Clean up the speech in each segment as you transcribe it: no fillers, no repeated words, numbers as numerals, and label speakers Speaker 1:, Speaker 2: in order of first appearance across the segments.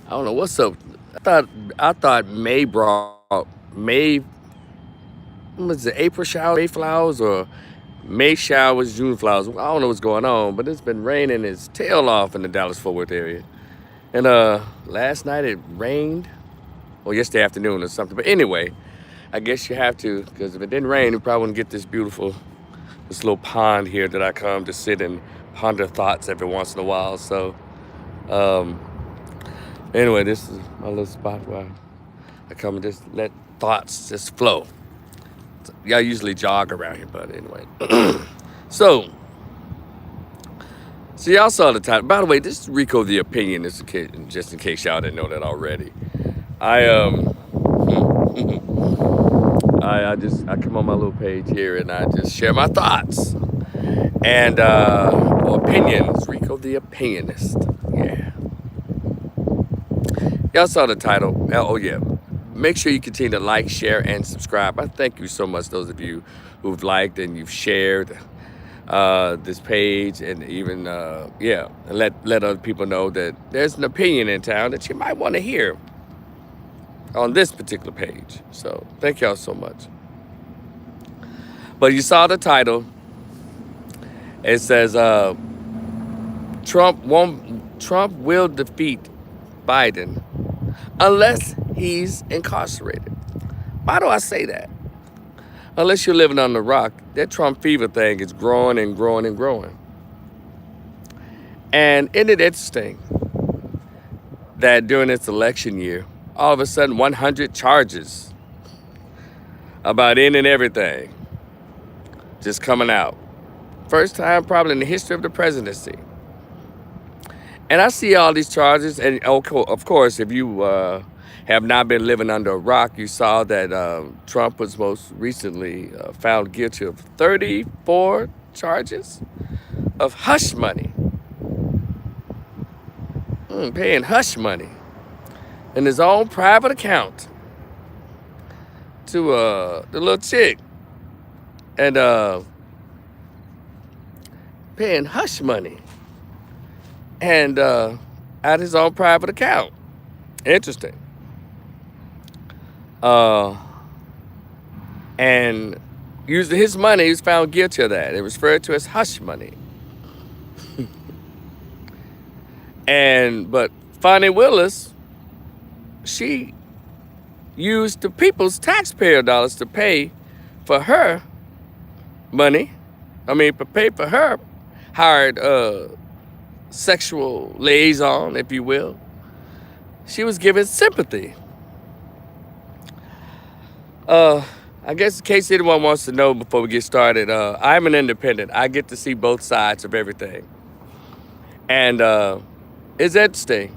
Speaker 1: I don't know what's up. I thought May brought May. What was it, April showers, May flowers, or May showers, June flowers? I don't know what's going on, but it's been raining its tail off in the Dallas Fort Worth area. And last night it rained, or yesterday afternoon or something. But anyway, I guess you have to, because if it didn't rain, we probably wouldn't get this little pond here that I come to sit and ponder thoughts every once in a while. So um, anyway, this is my little spot where I come and just let thoughts just flow. Yeah, I usually jog around here, but anyway. So, so y'all saw the title. By the way, this is Rico the Opinion. This is just in case y'all didn't know that already. I I come on my little page here and I just share my thoughts and or opinions. Rico the Opinionist. Yeah, y'all saw the title. Oh yeah. Make sure you continue to like, share, and subscribe. I thank you so much, those of you who've liked and you've shared this page, and even yeah, let other people know that there's an opinion in town that you might want to hear on this particular page. So thank y'all so much. But you saw the title. It says Trump will defeat Biden unless he's incarcerated. Why do I say that? Unless you're living on the rock, that Trump fever thing is growing and growing and growing. And isn't it interesting that during this election year, all of a sudden 100 charges about in and everything just coming out. First time probably in the history of the presidency. And I see all these charges, and of course, if you have not been living under a rock, you saw that Trump was most recently found guilty of 34 charges of hush money, paying hush money in his own private account to the little chick, and paying hush money and at his own private account. Interesting. And using his money, he was found guilty of that. It was referred to as hush money. But Fonnie Willis, she used the people's taxpayer dollars to pay for her money. Pay for her hired sexual liaison, if you will. She was given sympathy. I guess in case anyone wants to know before we get started, I'm an independent. I get to see both sides of everything. And it's interesting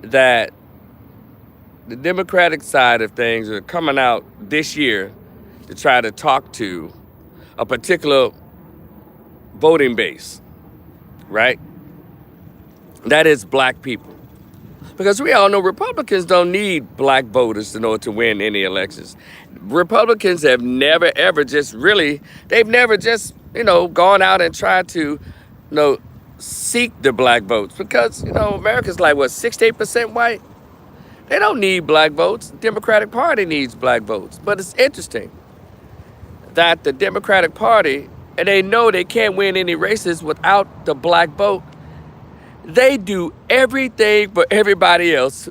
Speaker 1: that the Democratic side of things are coming out this year to try to talk to a particular voting base, right? That is black people. Because we all know Republicans don't need black voters in order to win any elections. Republicans have never, ever they've never just, gone out and tried to, seek the black votes. Because, America's like, 68% white? They don't need black votes. The Democratic Party needs black votes. But it's interesting that the Democratic Party, and they know they can't win any races without the black vote, they do everything for everybody else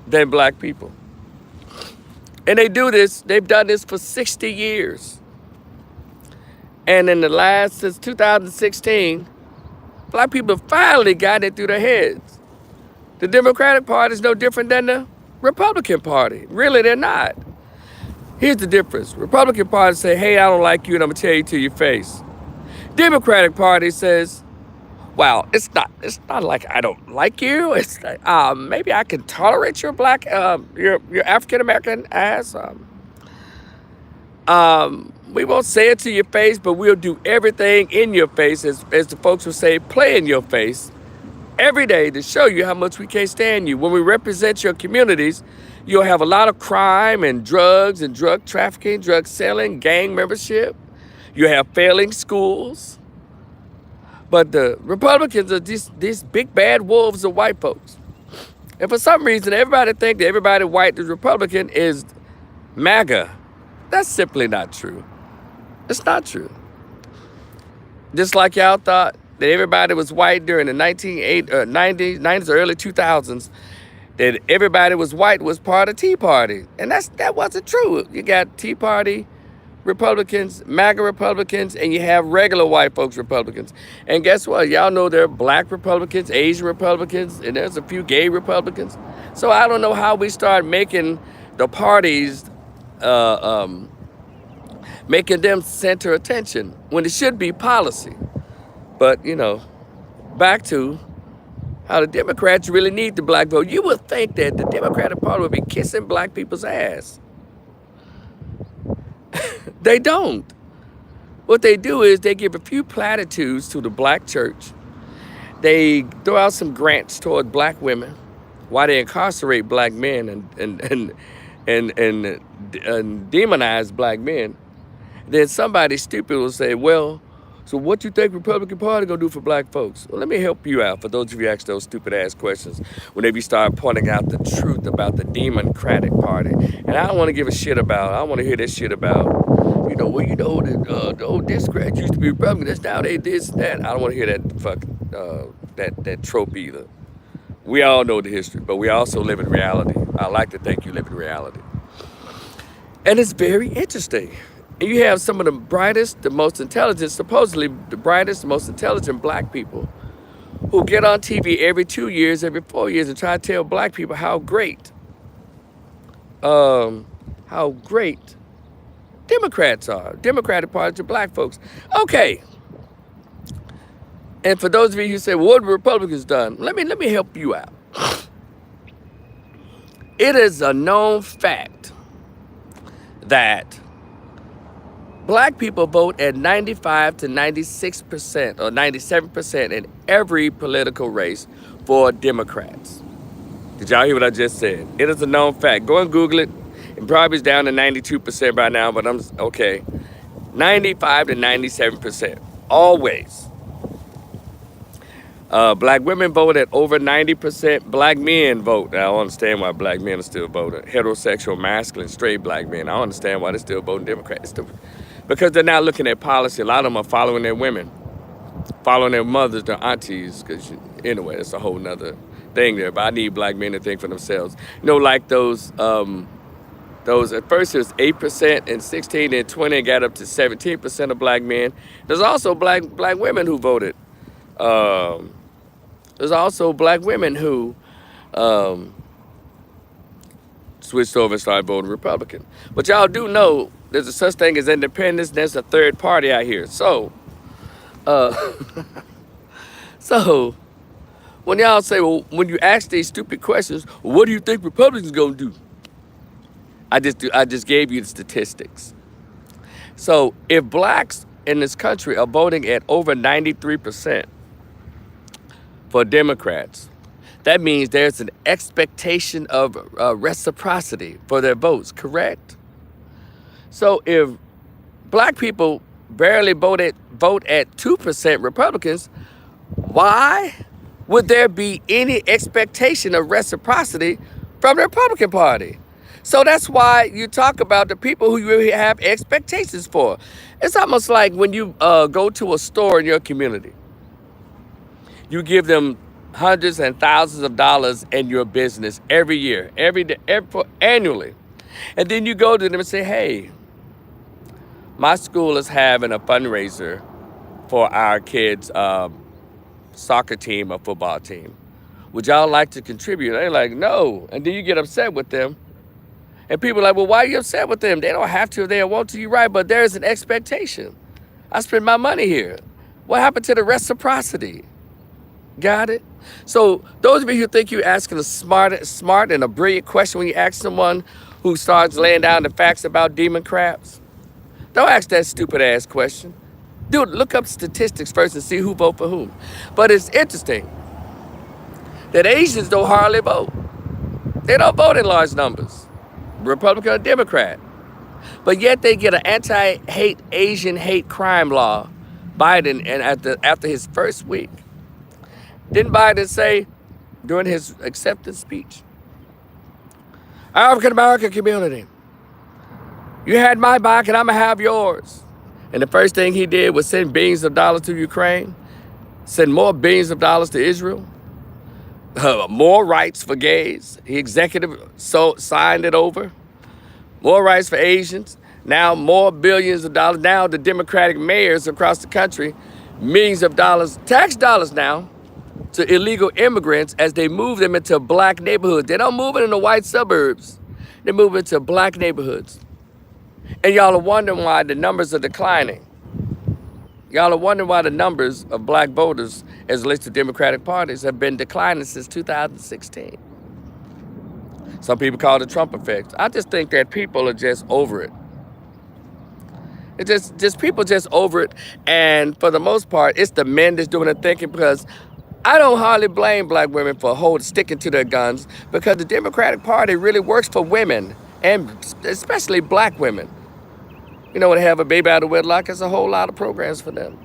Speaker 1: than black people. And they've done this for 60 years. And since 2016, black people finally got it through their heads. The Democratic Party is no different than the Republican Party. Really, they're not. Here's the difference. Republican Party say, hey, I don't like you, and I'm going to tell you to your face. Democratic Party says, well, it's not like I don't like you. It's like, maybe I can tolerate your black, your African American ass. We won't say it to your face, but we'll do everything in your face, as the folks will say, play in your face every day to show you how much we can't stand you. When we represent your communities, you'll have a lot of crime and drugs and drug trafficking, drug selling, gang membership. You have failing schools. But the Republicans are these big bad wolves of white folks. And for some reason, everybody think that everybody white is Republican is MAGA. That's simply not true. It's not true. Just like y'all thought that everybody was white during the 90s or early 2000s, that everybody was white was part of Tea Party. And that wasn't true. You got Tea Party Republicans, MAGA Republicans, and you have regular white folks Republicans. And guess what? Y'all know there are black Republicans, Asian Republicans, and there's a few gay Republicans. So I don't know how we start making the parties, making them center attention when it should be policy. But, back to how the Democrats really need the black vote. You would think that the Democratic Party would be kissing black people's ass. They don't. What they do is they give a few platitudes to the black church. They throw out some grants toward black women while they incarcerate black men and demonize black men. Then somebody stupid will say, well, so what you think Republican Party gonna do for black folks? Well, let me help you out for those of you who ask those stupid ass questions whenever you start pointing out the truth about the Democratic Party. And I don't want to give a shit about, I don't want to hear this shit about, that the old Democrats used to be Republican, that's now they this, that. I don't want to hear that fucking, that trope either. We all know the history, but we also live in reality. I like to think you live in reality. And it's very interesting. And you have some of the brightest, the most intelligent, supposedly the brightest, the most intelligent black people who get on TV every 2 years, every 4 years and try to tell black people how great Democrats are. Democratic Party to black folks. Okay. And for those of you who say, well, what have Republicans done? Let me help you out. It is a known fact that black people vote at 95 to 96% or 97% in every political race for Democrats. Did y'all hear what I just said? It is a known fact. Go and Google it. It probably is down to 92% by now, but I'm okay. 95 to 97%. Always. Black women vote at over 90%. Black men vote. Now, I don't understand why black men are still voting. Heterosexual, masculine, straight black men. I don't understand why they're still voting Democrats. Because they're not looking at policy. A lot of them are following their women, following their mothers, their aunties. Because anyway, it's a whole nother thing there. But I need black men to think for themselves. Like those at first it was 8% and 16 and 20 and got up to 17% of black men. There's also black women who voted. There's also black women who switched over and started voting Republican. But y'all do know there's a such thing as independence. There's a third party out here. So, so when y'all say, well, when you ask these stupid questions, well, what do you think Republicans gonna do? I just gave you the statistics. So if blacks in this country are voting at over 93% for Democrats, that means there's an expectation of reciprocity for their votes, correct? So if black people barely vote at 2% Republicans, why would there be any expectation of reciprocity from the Republican Party? So that's why you talk about the people who you really have expectations for. It's almost like when you go to a store in your community. You give them hundreds and thousands of dollars in your business every year, annually. And then you go to them and say, hey, my school is having a fundraiser for our kids' soccer team or football team. Would y'all like to contribute? They're like, no. And then you get upset with them. And people are like, well, why are you upset with them? They don't have to if they don't want to. You're right, but there's an expectation. I spend my money here. What happened to the reciprocity? Got it? So those of you who think you're asking a smart and a brilliant question when you ask someone who starts laying down the facts about Democrats, don't ask that stupid ass question. Dude, look up statistics first and see who vote for whom. But it's interesting that Asians don't hardly vote. They don't vote in large numbers, Republican or Democrat. But yet they get an anti-hate, Asian hate crime law, Biden, and after his first week. Didn't Biden say, during his acceptance speech. African American community, you had my back and I'm going to have yours. And the first thing he did was send billions of dollars to Ukraine, send more billions of dollars to Israel, more rights for gays. He signed it over. More rights for Asians. Now more billions of dollars. Now the Democratic mayors across the country, millions of dollars, tax dollars now, to illegal immigrants as they move them into black neighborhoods. They don't move it in the white suburbs. They move into black neighborhoods. And y'all are wondering why the numbers are declining. Y'all are wondering why the numbers of black voters as it relates to Democratic parties have been declining since 2016. Some people call it the Trump effect. I just think that people are just over it. It's just people just over it. And for the most part, it's the men that's doing the thinking, because I don't hardly blame black women for sticking to their guns, because the Democratic Party really works for women, and especially black women. You know, when they have a baby out of wedlock, there's a whole lot of programs for them.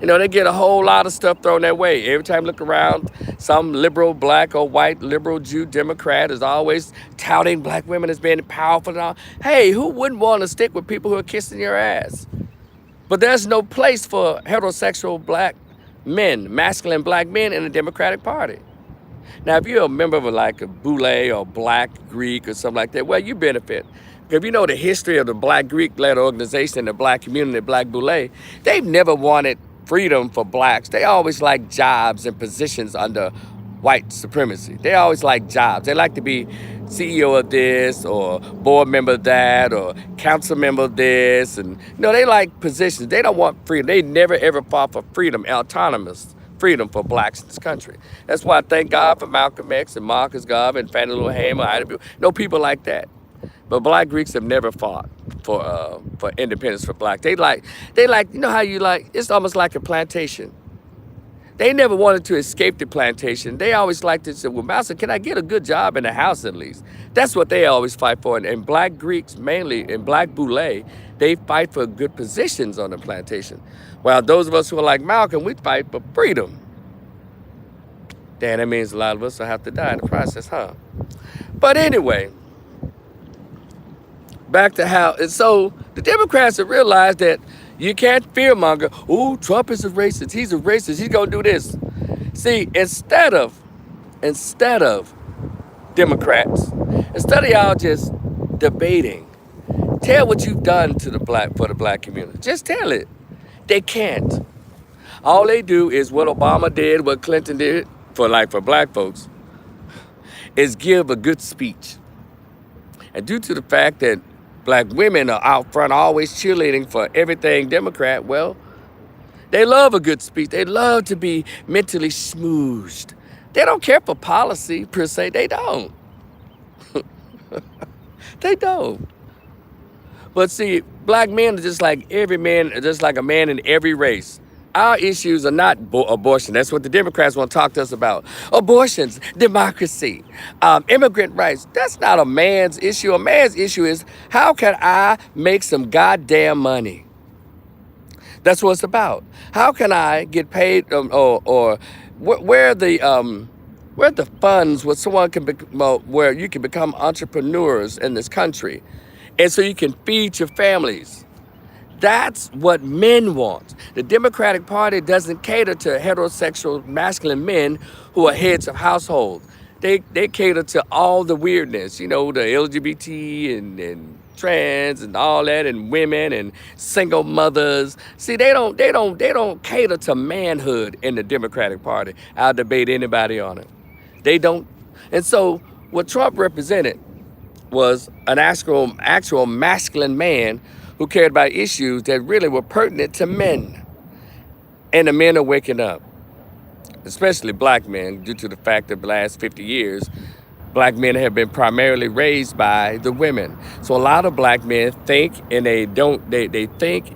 Speaker 1: You know, they get a whole lot of stuff thrown their way. Every time you look around, some liberal, black or white, liberal, Jew, Democrat is always touting black women as being powerful and all. Hey, who wouldn't want to stick with people who are kissing your ass? But there's no place for heterosexual black men, masculine black men in the Democratic Party. Now, if you're a member of like a Boule or Black Greek or something like that, well, you benefit. If you know the history of the Black Greek-led organization, the black community, Black Boule, they've never wanted freedom for blacks. They always like jobs and positions under white supremacy. They always like jobs. They like to be CEO of this or board member of that or council member of this. And they like positions. They don't want freedom. They never ever fought for freedom, autonomous freedom for blacks in this country. That's why I thank God for Malcolm X and Marcus Garvey and Fannie Lou Hamer. People like that. But black Greeks have never fought for independence for black. They like, how you like, it's almost like a plantation. They never wanted to escape the plantation. They always liked to say, well, master, can I get a good job in the house at least? That's what they always fight for. And black Greeks, mainly in Black Boule, they fight for good positions on the plantation. While those of us who are like Malcolm, we fight for freedom. Damn, that means a lot of us will have to die in the process, huh? But anyway, back to how, and so the Democrats have realized that you can't fearmonger. Oh, Trump is a racist. He's a racist. He's gonna do this. See, instead of Democrats, instead of y'all just debating, tell what you've done to for the black community. Just tell it. They can't. All they do is what Obama did, what Clinton did for black folks, is give a good speech. And due to the fact that black women are out front always cheerleading for everything Democrat, well, they love a good speech. They love to be mentally smoothed. They don't care for policy per se. They don't. They don't. But see, black men are just like every man, just like a man in every race. Our issues are not abortion. That's what the Democrats want to talk to us about. Abortions, democracy, immigrant rights. That's not a man's issue. A man's issue is, how can I make some goddamn money? That's what it's about. How can I get paid, or where are the funds where someone can where you can become entrepreneurs in this country, and so you can feed your families. That's what men want. The Democratic Party doesn't cater to heterosexual masculine men who are heads of household. They cater to all the weirdness, the LGBT and trans and all that, and women and single mothers. See, they don't cater to manhood in the Democratic Party. I'll debate anybody on it. They don't. And so what Trump represented was an actual masculine man who cared about issues that really were pertinent to men. And the men are waking up, especially black men, due to the fact that the last 50 years, black men have been primarily raised by the women. So a lot of black men think, and they think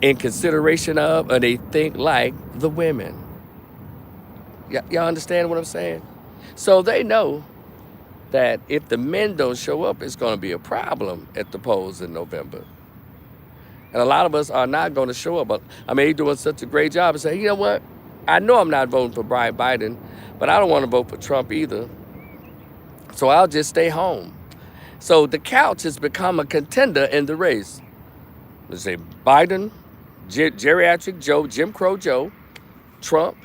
Speaker 1: in consideration of, or they think like the women. Y'all understand what I'm saying? So they know that if the men don't show up, it's going to be a problem at the polls in November. And a lot of us are not going to show up. But he's doing such a great job and say, you know what? I know I'm not voting for Biden, but I don't want to vote for Trump either. So I'll just stay home. So the couch has become a contender in the race. Let's say Biden, Geriatric Joe, Jim Crow Joe, Trump,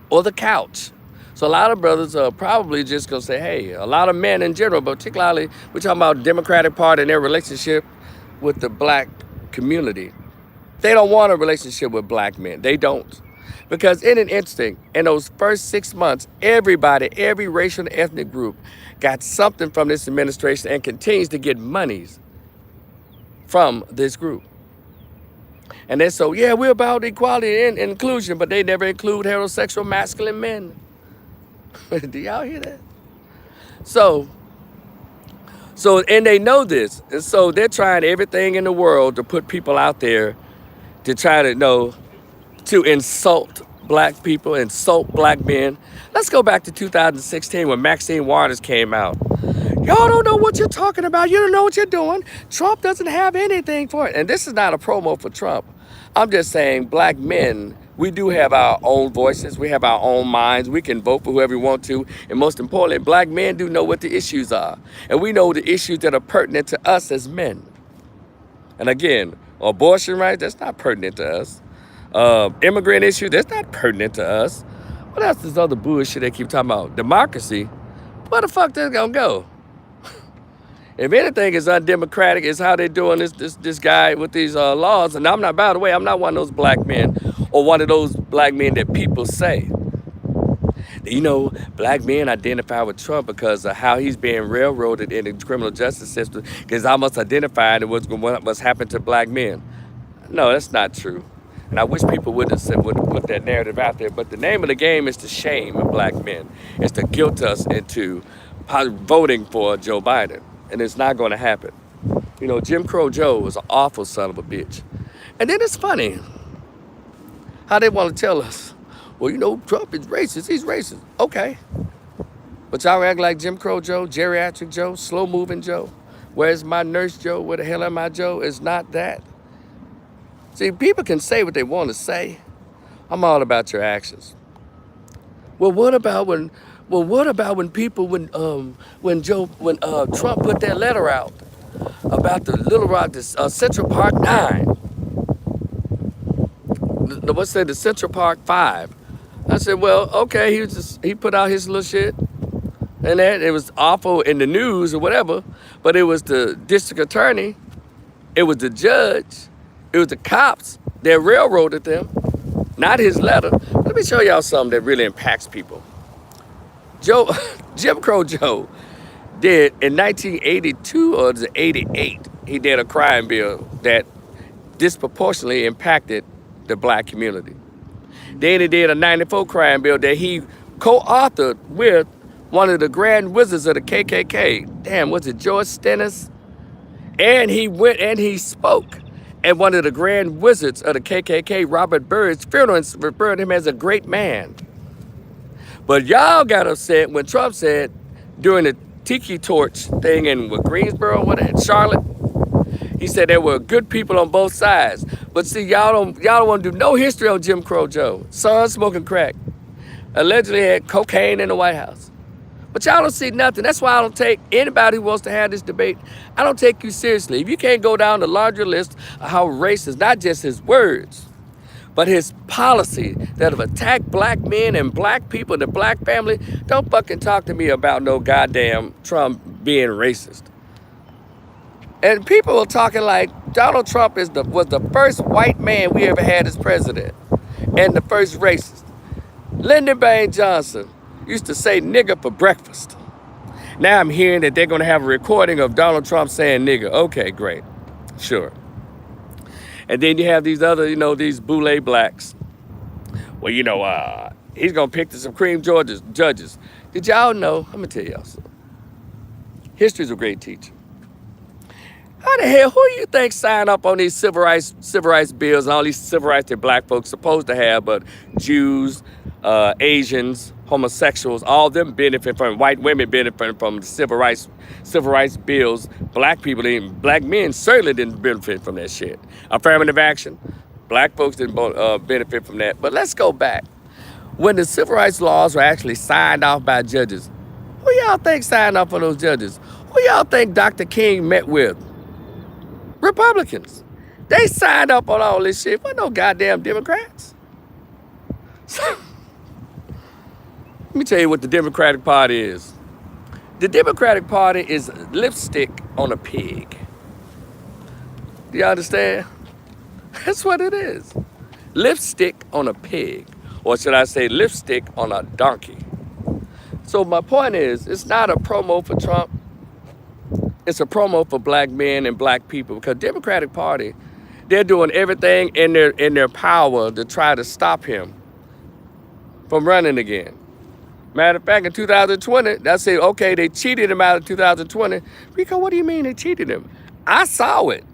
Speaker 1: or the couch. So a lot of brothers are probably just gonna say, hey, a lot of men in general, but particularly we're talking about Democratic Party and their relationship with the black community. They don't want a relationship with black men. They don't. Because in an instinct, in those first 6 months, everybody, every racial and ethnic group got something from this administration and continues to get monies from this group. And then so, yeah, we're about equality and inclusion, but they never include heterosexual masculine men. Do y'all hear that? So, and they know this. And so they're trying everything in the world to put people out there to try to insult black people, insult black men. Let's go back to 2016 when Maxine Waters came out. Y'all don't know what you're talking about. You don't know what you're doing. Trump doesn't have anything for it. And this is not a promo for Trump. I'm just saying black men, we do have our own voices. We have our own minds. We can vote for whoever we want to. And most importantly, black men do know what the issues are. And we know the issues that are pertinent to us as men. And again, abortion rights, that's not pertinent to us. Immigrant issue, that's not pertinent to us. What else is other bullshit they keep talking about? Democracy? Where the fuck that's gonna go? If anything is undemocratic, is how they're doing this guy with these laws. And I'm not, by the way, I'm not one of those black men or one of those black men that people say. You know, black men identify with Trump because of how he's being railroaded in the criminal justice system, because I must identify with what's happened to black men. No, that's not true. And I wish people would put that narrative out there. But the name of the game is to shame black men. It's to guilt us into voting for Joe Biden. And it's not going to happen. You know, Jim Crow Joe was an awful son of a bitch. And then it's funny how they want to tell us, well, you know, Trump is racist. He's racist. Okay. But y'all act like Jim Crow Joe, Geriatric Joe, Slow Moving Joe. Where's my nurse Joe? Where the hell am I Joe? It's not that. See, people can say what they want to say. I'm all about your actions. Well, what about when Trump put that letter out about the Little Rock, the Central Park 9? What's that? The Central Park 5. I said, well, okay, he put out his little shit, and that it was awful in the news or whatever. But it was the district attorney, it was the judge, it was the cops that railroaded them, not his letter. Let me show y'all something that really impacts people. Jim Crow Joe did in 1982 or 88, he did a crime bill that disproportionately impacted the black community. Then he did a 94 crime bill that he co-authored with one of the grand wizards of the KKK. Damn, was it George Stennis? And he went and he spoke at one of the grand wizards of the KKK, Robert Byrd's funeral, referring to him as a great man. But y'all got upset when Trump said during the Tiki Torch thing in Greensboro, Charlotte, he said there were good people on both sides. But see, y'all don't want to do no history on Jim Crow Joe. Son smoking crack. Allegedly had cocaine in the White House. But y'all don't see nothing. That's why I don't take anybody who wants to have this debate. I don't take you seriously. If you can't go down the larger list of how racist, not just his words, but his policy that have attacked black men and black people, the black family, don't fucking talk to me about no goddamn Trump being racist. And people are talking like Donald Trump was the first white man we ever had as president and the first racist. Lyndon Baines Johnson used to say nigger for breakfast. Now I'm hearing that they're going to have a recording of Donald Trump saying nigger. Okay, great. Sure. And then you have these other, these boule blacks. Well, he's going to pick the Supreme judges. Did y'all know? I'm going to tell y'all something. History's a great teacher. How the hell, who you think signed up on these civil rights bills and all these civil rights that black folks supposed to have, but Jews, Asians, homosexuals, all of them benefit from, white women benefit from the civil rights bills. Black men certainly didn't benefit from that shit. Affirmative action. Black folks didn't benefit from that. But let's go back. When the civil rights laws were actually signed off by judges, who y'all think signed off on those judges? Who y'all think Dr. King met with? Republicans. They signed up on all this shit. What no goddamn Democrats? Let me tell you what the Democratic Party is. The Democratic Party is lipstick on a pig. Do you understand? That's what it is. Lipstick on a pig. Or should I say lipstick on a donkey. So my point is, it's not a promo for Trump. It's a promo for black men and black people. Because Democratic Party, they're doing everything in their power to try to stop him from running again. Matter of fact, in 2020, they say, okay, they cheated him out of 2020. Rico, what do you mean they cheated him? I saw it.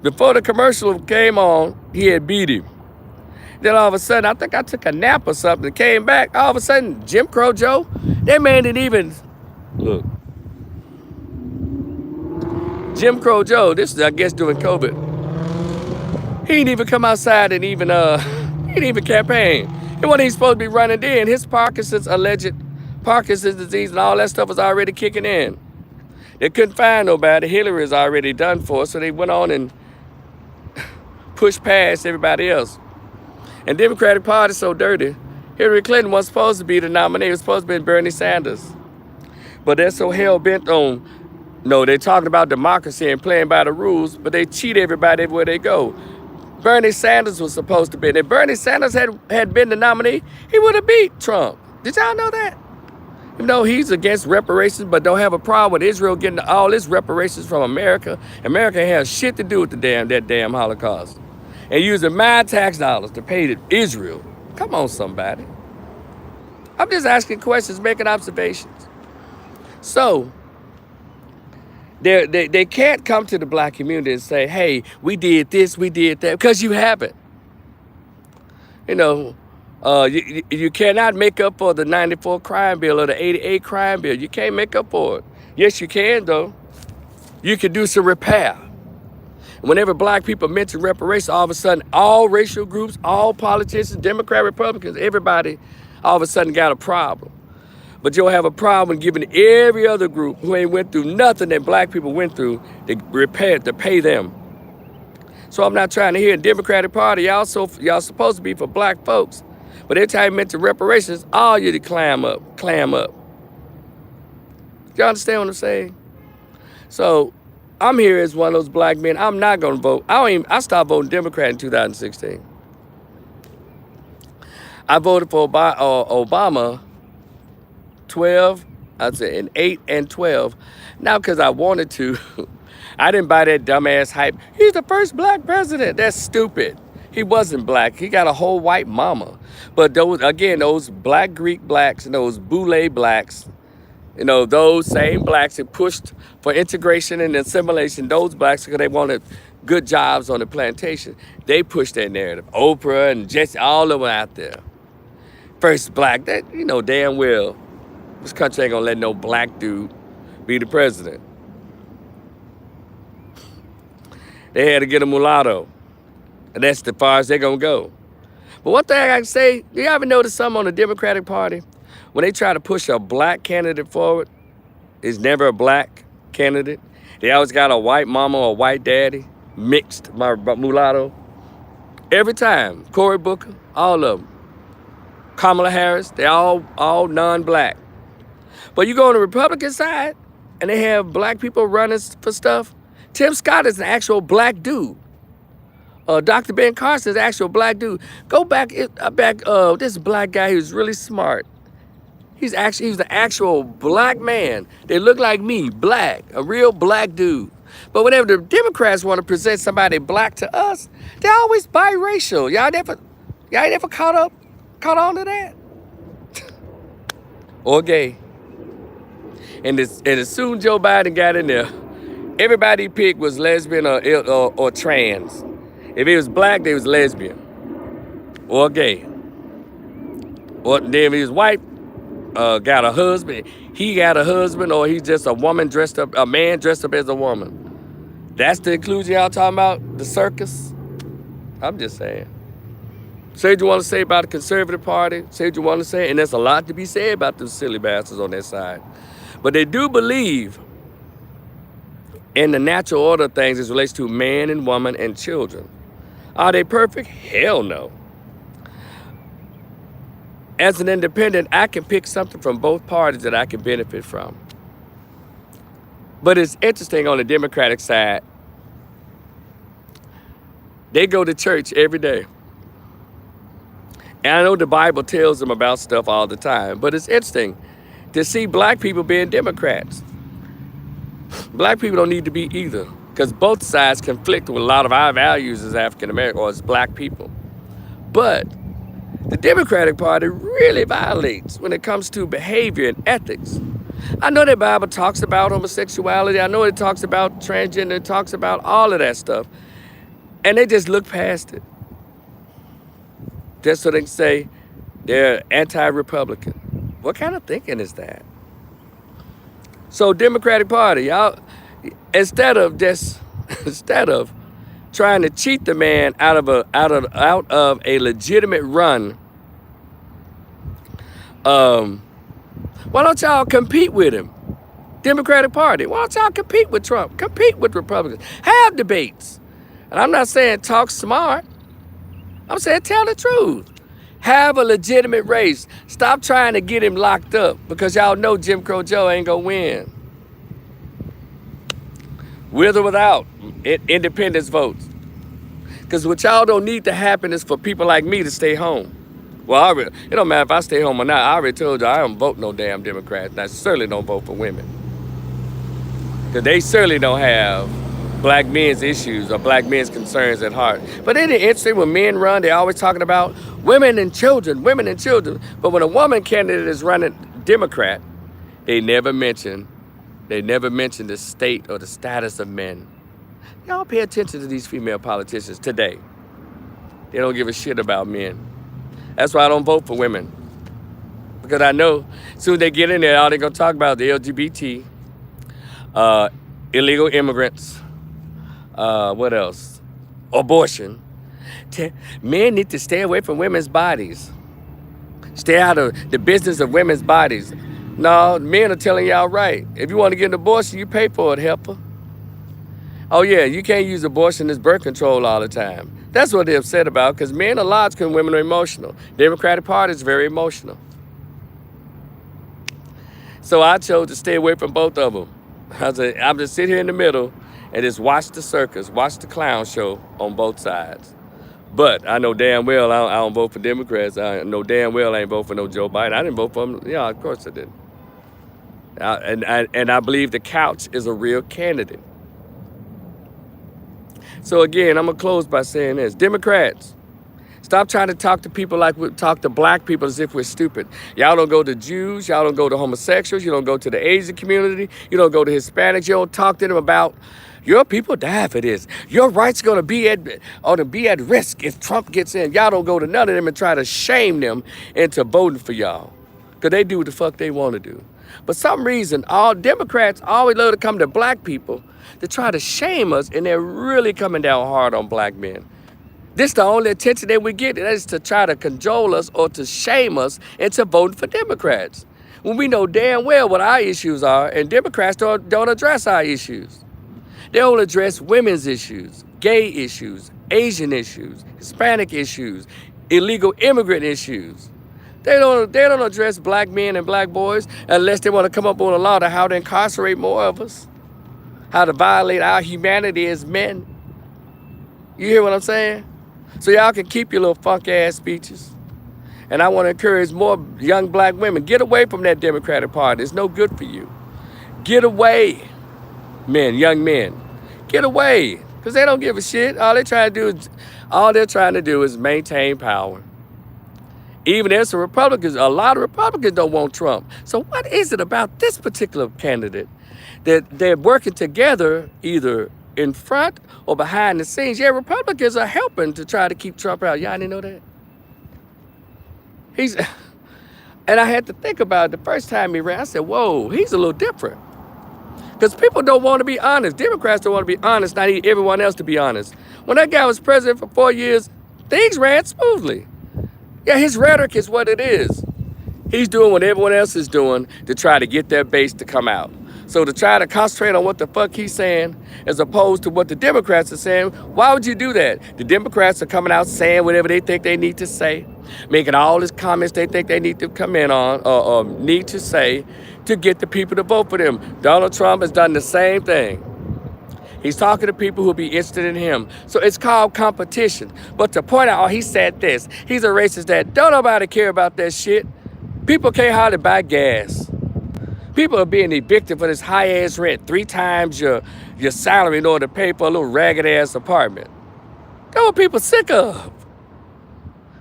Speaker 1: Before the commercial came on, he had beat him. Then all of a sudden, I think I took a nap or something, came back, all of a sudden, Jim Crow Joe, that man didn't even, look. Jim Crow Joe, this is, I guess, during COVID. He didn't even come outside and even, he didn't even campaign. And when he's supposed to be running then, his alleged Parkinson's disease and all that stuff was already kicking in. They couldn't find nobody. Hillary is already done for, so they went on and pushed past everybody else. And Democratic Party is so dirty. Hillary Clinton was supposed to be the nominee. It was supposed to be Bernie Sanders. But they're so hell-bent on, no, they're talking about democracy and playing by the rules, but they cheat everybody everywhere they go. Bernie Sanders was supposed to be. If Bernie Sanders had been the nominee, he would have beat Trump. Did y'all know that? Even though he's against reparations, but don't have a problem with Israel getting all its reparations from America. America has shit to do with that damn Holocaust. And using my tax dollars to pay to Israel. Come on, somebody. I'm just asking questions, making observations. So, they can't come to the black community and say, hey, we did this, we did that, because you haven't. You know, you cannot make up for the 94 crime bill or the 88 crime bill. You can't make up for it. Yes, you can, though. You can do some repair. Whenever black people mention reparations, all of a sudden, all racial groups, all politicians, Democrat, Republicans, everybody, all of a sudden got a problem. But you'll have a problem giving every other group who ain't went through nothing that black people went through to pay them. So I'm not trying to hear Democratic Party, y'all supposed to be for black folks. But every time you mention reparations, all you to clam up. You understand what I'm saying? So I'm here as one of those black men. I'm not gonna vote. I stopped voting Democrat in 2016. I voted for Obama 12, I'd say in 8 and 12. Now because I wanted to. I didn't buy that dumbass hype. He's the first black president. That's stupid. He wasn't black. He got a whole white mama. But those black Greek blacks and those Boule blacks, you know, those same blacks that pushed for integration and assimilation, those blacks, because they wanted good jobs on the plantation, they pushed that narrative. Oprah and Jesse, all of them out there. First black, that, you know damn well, this country ain't gonna let no black dude be the president. They had to get a mulatto. And that's as far as they're gonna go. But one thing I can say, you ever notice something on the Democratic Party? When they try to push a black candidate forward, it's never a black candidate. They always got a white mama or a white daddy, mixed, my mulatto. Every time, Cory Booker, all of them. Kamala Harris, they all non-black. But you go on the Republican side, and they have black people running for stuff. Tim Scott is an actual black dude. Dr. Ben Carson is an actual black dude. Go back, this black guy who's really smart. He's the actual black man. They look like me, black, a real black dude. But whenever the Democrats want to present somebody black to us, they're always biracial. Y'all ain't never caught on to that? Or gay. And as soon Joe Biden got in there, everybody he picked was lesbian or trans. If he was black, they was lesbian or gay. Or then if he was white, got a husband, he got a husband, or he's just a man dressed up as a woman. That's the inclusion y'all talking about? The circus? I'm just saying. Say what you want to say about the conservative party. Say what you want to say. And there's a lot to be said about those silly bastards on their side. But they do believe in the natural order of things as it relates to man and woman and children. Are they perfect? Hell no. As an independent, I can pick something from both parties that I can benefit from. But it's interesting on the Democratic side, they go to church every day. And I know the Bible tells them about stuff all the time, but it's interesting to see black people being Democrats. Black people don't need to be either, because both sides conflict with a lot of our values as African American or as black people. But the Democratic Party really violates when it comes to behavior and ethics. I know the Bible talks about homosexuality. I know it talks about transgender. It talks about all of that stuff. And they just look past it. Just so they can say they're anti-Republican. What kind of thinking is that? So Democratic Party, y'all, instead of trying to cheat the man out of a legitimate run, why don't y'all compete with him? Democratic Party, why don't y'all compete with Trump? Compete with Republicans. Have debates. And I'm not saying talk smart. I'm saying tell the truth. Have a legitimate race. Stop trying to get him locked up because y'all know Jim Crow Joe ain't gonna win. With or without independence votes. Because what y'all don't need to happen is for people like me to stay home. Well, it don't matter if I stay home or not. I already told you I don't vote no damn Democrats. And I certainly don't vote for women. Because they certainly don't have black men's issues or black men's concerns at heart. But isn't it interesting when men run, they're always talking about women and children, women and children. But when a woman candidate is running Democrat, they never mention the state or the status of men. Y'all pay attention to these female politicians today. They don't give a shit about men. That's why I don't vote for women. Because I know as soon as they get in there, all they're going to talk about is the LGBT, illegal immigrants, what else? Abortion. Men need to stay away from women's bodies. Stay out of the business of women's bodies. No, men are telling y'all right. If you want to get an abortion, you pay for it, helper. Oh yeah, you can't use abortion as birth control all the time. That's what they're upset about, because men are logical and women are emotional. Democratic Party is very emotional. So I chose to stay away from both of them. I'm just sit here in the middle and just watch the circus, watch the clown show on both sides. But I know damn well I don't vote for Democrats. I know damn well I ain't vote for no Joe Biden. I didn't vote for him. Yeah, of course I didn't. And I believe the couch is a real candidate. So again, I'm going to close by saying this. Democrats, stop trying to talk to people like we talk to black people as if we're stupid. Y'all don't go to Jews. Y'all don't go to homosexuals. You don't go to the Asian community. You don't go to Hispanics. You don't talk to them about your people die for this. Your rights going to be at risk if Trump gets in. Y'all don't go to none of them and try to shame them into voting for y'all. Because they do what the fuck they want to do. But some reason, all Democrats always love to come to black people to try to shame us, and they're really coming down hard on black men. This is the only attention that we get, that is to try to cajole us or to shame us into voting for Democrats. When we know damn well what our issues are, and Democrats don't address our issues. They don't address women's issues, gay issues, Asian issues, Hispanic issues, illegal immigrant issues. They don't address black men and black boys unless they want to come up with a law to how to incarcerate more of us, how to violate our humanity as men. You hear what I'm saying? So y'all can keep your little funk ass speeches. And I want to encourage more young black women, get away from that Democratic Party. It's no good for you. Get away, men, young men. Get away, because they don't give a shit. All they're trying to do is maintain power. Even there's some Republicans, a lot of Republicans don't want Trump. So what is it about this particular candidate that they're working together either in front or behind the scenes? Yeah, Republicans are helping to try to keep Trump out. Y'all didn't know that? And I had to think about it the first time he ran. I said, whoa, he's a little different. Because people don't want to be honest. Democrats don't want to be honest. I need everyone else to be honest. When that guy was president for 4 years, things ran smoothly. Yeah, his rhetoric is what it is. He's doing what everyone else is doing to try to get their base to come out. So to try to concentrate on what the fuck he's saying as opposed to what the Democrats are saying, why would you do that? The Democrats are coming out saying whatever they think they need to say, making all these comments they think they need to come in on or need to say to get the people to vote for them. Donald Trump has done the same thing. He's talking to people who'll be interested in him. So it's called competition. But to point out, oh, he said this, he's a racist, that don't nobody care about that shit. People can't hardly buy gas. People are being evicted for this high-ass rent, 3 times your salary in order to pay for a little ragged-ass apartment. That's what people sick of.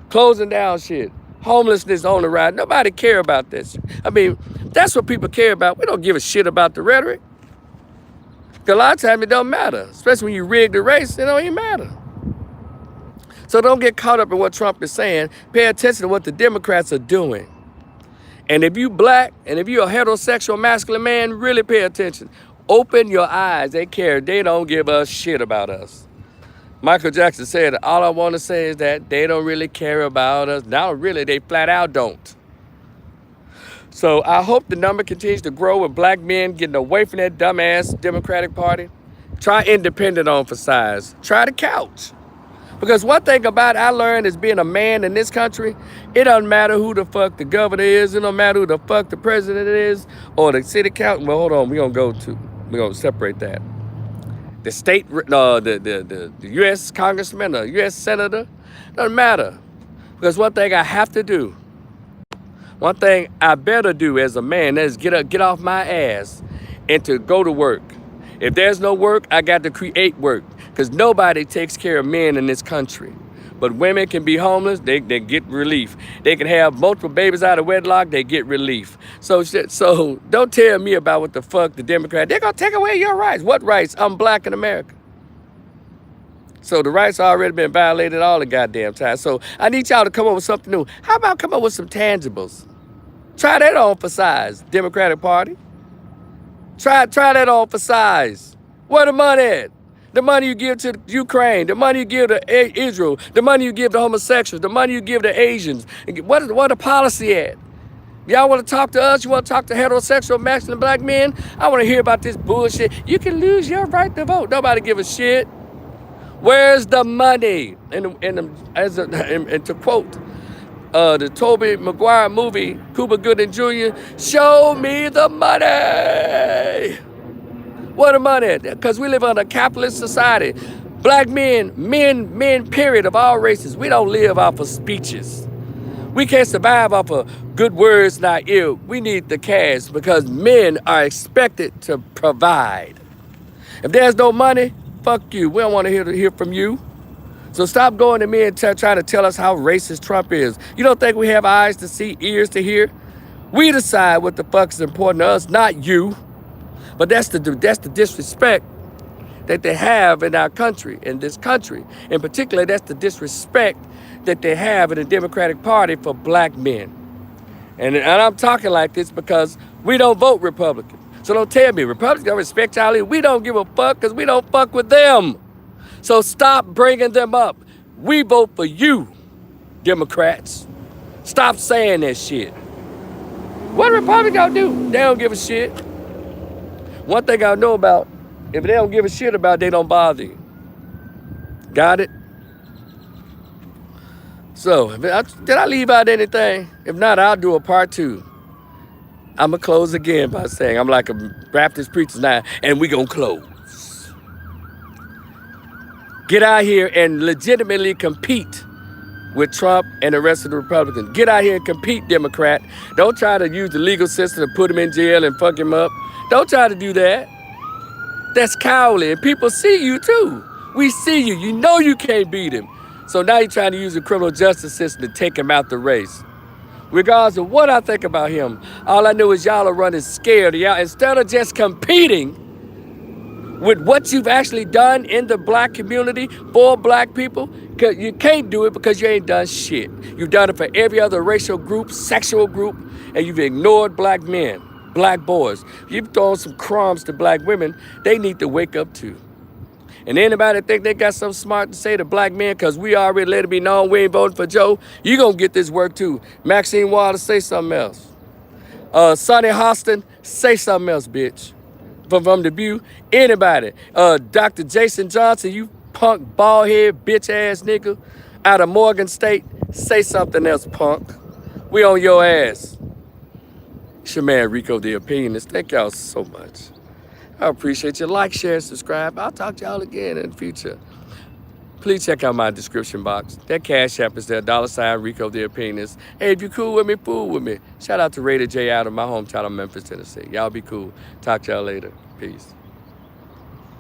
Speaker 1: Closing down shit. Homelessness on the rise. Nobody care about this. I mean, that's what people care about. We don't give a shit about the rhetoric. Because a lot of times it don't matter. Especially when you rig the race, it don't even matter. So don't get caught up in what Trump is saying. Pay attention to what the Democrats are doing. And if you black, and if you're a heterosexual masculine man, really pay attention. Open your eyes. They care. They don't give a shit about us. Michael Jackson said, all I want to say is that they don't really care about us. Now, really, they flat out don't. So I hope the number continues to grow with black men getting away from that dumbass Democratic Party. Try independent on for size. Try the couch. Because one thing about I learned is being a man in this country, it doesn't matter who the fuck the governor is, it don't matter who the fuck the president is, or the city council. Well, hold on, we're gonna separate that. The state, the U.S. congressman, the U.S. senator, doesn't matter. Because one thing I have to do, one thing I better do as a man is get off my ass and to go to work. If there's no work, I got to create work. Because nobody takes care of men in this country. But women can be homeless, they get relief. They can have multiple babies out of wedlock, they get relief. So don't tell me about what the fuck the Democrat, they're going to take away your rights. What rights? I'm black in America. So the rights already been violated all the goddamn time. So I need y'all to come up with something new. How about come up with some tangibles? Try that on for size, Democratic Party. Try that on for size. Where the money at? The money you give to Ukraine, the money you give to Israel, the money you give to homosexuals, the money you give to Asians. What the policy at? Y'all want to talk to us? You want to talk to heterosexual masculine black men? I want to hear about this bullshit. You can lose your right to vote. Nobody give a shit. Where's the money? And to quote the Tobey Maguire movie, Cuba Gooding Jr., show me the money. Where the money at? Because we live in a capitalist society. Black men, period, of all races, we don't live off of speeches. We can't survive off of good words, not ill. We need the cash because men are expected to provide. If there's no money, fuck you. We don't want to hear from you. So stop going to me and trying to tell us how racist Trump is. You don't think we have eyes to see, ears to hear? We decide what the fuck is important to us, not you. But that's the disrespect that they have in our country, in this country. In particular, that's the disrespect that they have in the Democratic Party for black men. And I'm talking like this because we don't vote Republican. So don't tell me, Republicans don't respect y'all. We don't give a fuck because we don't fuck with them. So stop bringing them up. We vote for you, Democrats. Stop saying that shit. What Republicans gonna do? They don't give a shit. One thing I know about, if they don't give a shit about, they don't bother you. Got it? So, did I leave out anything? If not, I'll do a part 2. I'm going to close again by saying, I'm like a Baptist preacher now, and we going to close. Get out here and legitimately compete with Trump and the rest of the Republicans. Get out here and compete, Democrat. Don't try to use the legal system to put him in jail and fuck him up. Don't try to do that. That's cowardly. And people see you too. We see you. You know you can't beat him. So now you're trying to use the criminal justice system to take him out the race. Regardless of what I think about him, all I know is y'all are running scared. Y'all, instead of just competing with what you've actually done in the black community for black people, you can't do it because you ain't done shit. You've done it for every other racial group, sexual group, and you've ignored black men. black boys. You throwing some crumbs to black women, they need to wake up too. And anybody think they got something smart to say to black men because we already let it be known we ain't voting for Joe, you going to get this work too. Maxine Waters, say something else. Sonny Hostin, say something else, bitch. From the View, anybody. Dr. Jason Johnson, you punk, bald-head, bitch-ass nigga out of Morgan State, say something else, punk. We on your ass. It's your man, Rico the Opinionist. Thank y'all so much. I appreciate you. Like, share, and subscribe. I'll talk to y'all again in the future. Please check out my description box. That Cash App is there, $ Rico the Opinionist. Hey, if you cool with me, fool with me. Shout out to Raider J out of my hometown of Memphis, Tennessee. Y'all be cool. Talk to y'all later. Peace.